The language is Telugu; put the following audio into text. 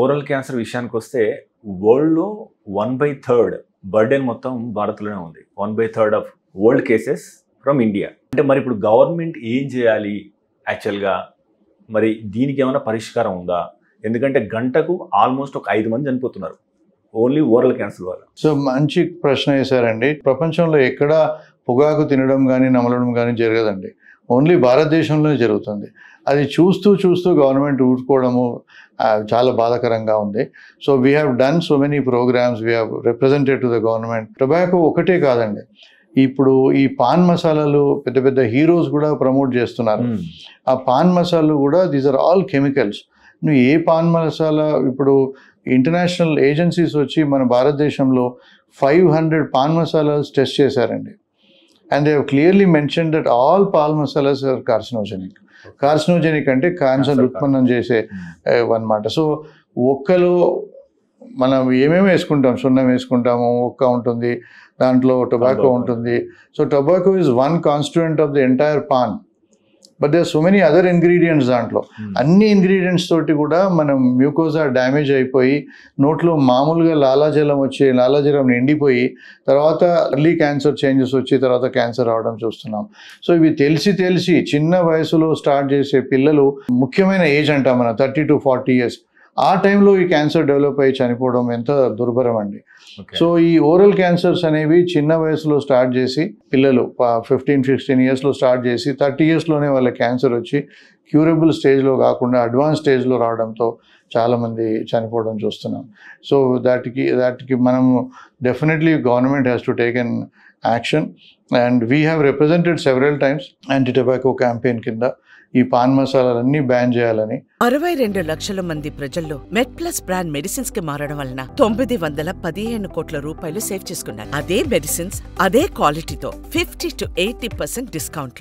ఓరల్ క్యాన్సర్ విషయానికి వస్తే వరల్డ్లో 1/3 బర్డెన్ మొత్తం భారత్లోనే ఉంది. 1/3 of world cases from India. అంటే మరి ఇప్పుడు గవర్నమెంట్ ఏం చేయాలి యాక్చువల్గా? మరి దీనికి ఏమైనా పరిష్కారం ఉందా? ఎందుకంటే గంటకు ఆల్మోస్ట్ ఒక 5 మంది చనిపోతున్నారు ఓన్లీ ఓరల్ క్యాన్సర్ వల్ల. సో మంచి ప్రశ్న వేశారండి. ప్రపంచంలో ఎక్కడ పొగాకు తినడం కానీ నమలడం కానీ జరగదండి. ఓన్లీ భారతదేశంలోనే జరుగుతుంది. అది చూస్తూ గవర్నమెంట్ ఊరుకోవడము చాలా బాధాకరంగా ఉంది. So we have done so many programmes, we have represented to the government. Tobacco ఒకటే కాదండి, ఇప్పుడు ఈ పాన్ మసాలాలు పెద్ద పెద్ద హీరోస్ కూడా ప్రమోట్ చేస్తున్నారు. ఆ పాన్ మసాలాలు కూడా దీస్ ఆర్ ఆల్ కెమికల్స్. నువ్వు ఏ పాన్ మసాలా, ఇప్పుడు ఇంటర్నేషనల్ ఏజెన్సీస్ వచ్చి మన భారతదేశంలో 500 పాన్ మసాలాస్ టెస్ట్ చేశారండి. And they have clearly mention that all pan masalas are carcinogenic. Carcinogenic అంటే క్యాన్సర్ ఉత్పన్నం చేసే అన్నమాట. సో ఒక్కలో మనం ఏమేమి వేసుకుంటాం, సున్నం వేసుకుంటాము, ఒక్క ఉంటుంది, దాంట్లో టొబాకో ఉంటుంది. So tobacco is one constituent of the entire pan, but there so many other ingredients దాంట్లో. అన్ని ఇంగ్రీడియంట్స్ తోటి కూడా మనం మ్యూకోజా డ్యామేజ్ అయిపోయి నోట్లో మామూలుగా లాలాజలం వచ్చి లాలాజలం నిండిపోయి తర్వాత ఎర్లీ క్యాన్సర్ చేంజెస్ వచ్చి తర్వాత క్యాన్సర్ రావడం చూస్తున్నాం. సో ఇవి తెలిసి చిన్న వయసులో స్టార్ట్ చేసే పిల్లలు, ముఖ్యమైన ఏజ్ అంటాం మనం 30 to 40 years, ఆ టైంలో ఈ క్యాన్సర్ డెవలప్ అయ్యి చనిపోవడం ఎంత దుర్భరం అండి. సో ఈ ఓరల్ క్యాన్సర్స్ అనేవి చిన్న వయసులో స్టార్ట్ చేసి పిల్లలు 15-16 yearsలో స్టార్ట్ చేసి 30 yearsలోనే వాళ్ళ క్యాన్సర్ వచ్చి క్యూరబుల్ స్టేజ్లో కాకుండా అడ్వాన్స్ స్టేజ్లో రావడంతో చాలామంది చనిపోవడం చూస్తున్నాం. సో దాటికి మనం definitely government has to take an action. And we have represented several times anti tobacco campaign కింద ఈ పాన్ మసాలాలన్నీ బ్యాన్ చేయాలని. 62 లక్షల మంది ప్రజల్లో మెడ్ ప్లస్ బ్రాండ్ మెడిసిన్స్ కి మారడం వలన 915 కోట్ల రూపాయలు సేవ్ చేసుకున్నారు. అదే మెడిసిన్స్ అదే క్వాలిటీతో 50 to 80% డిస్కౌంట్లు.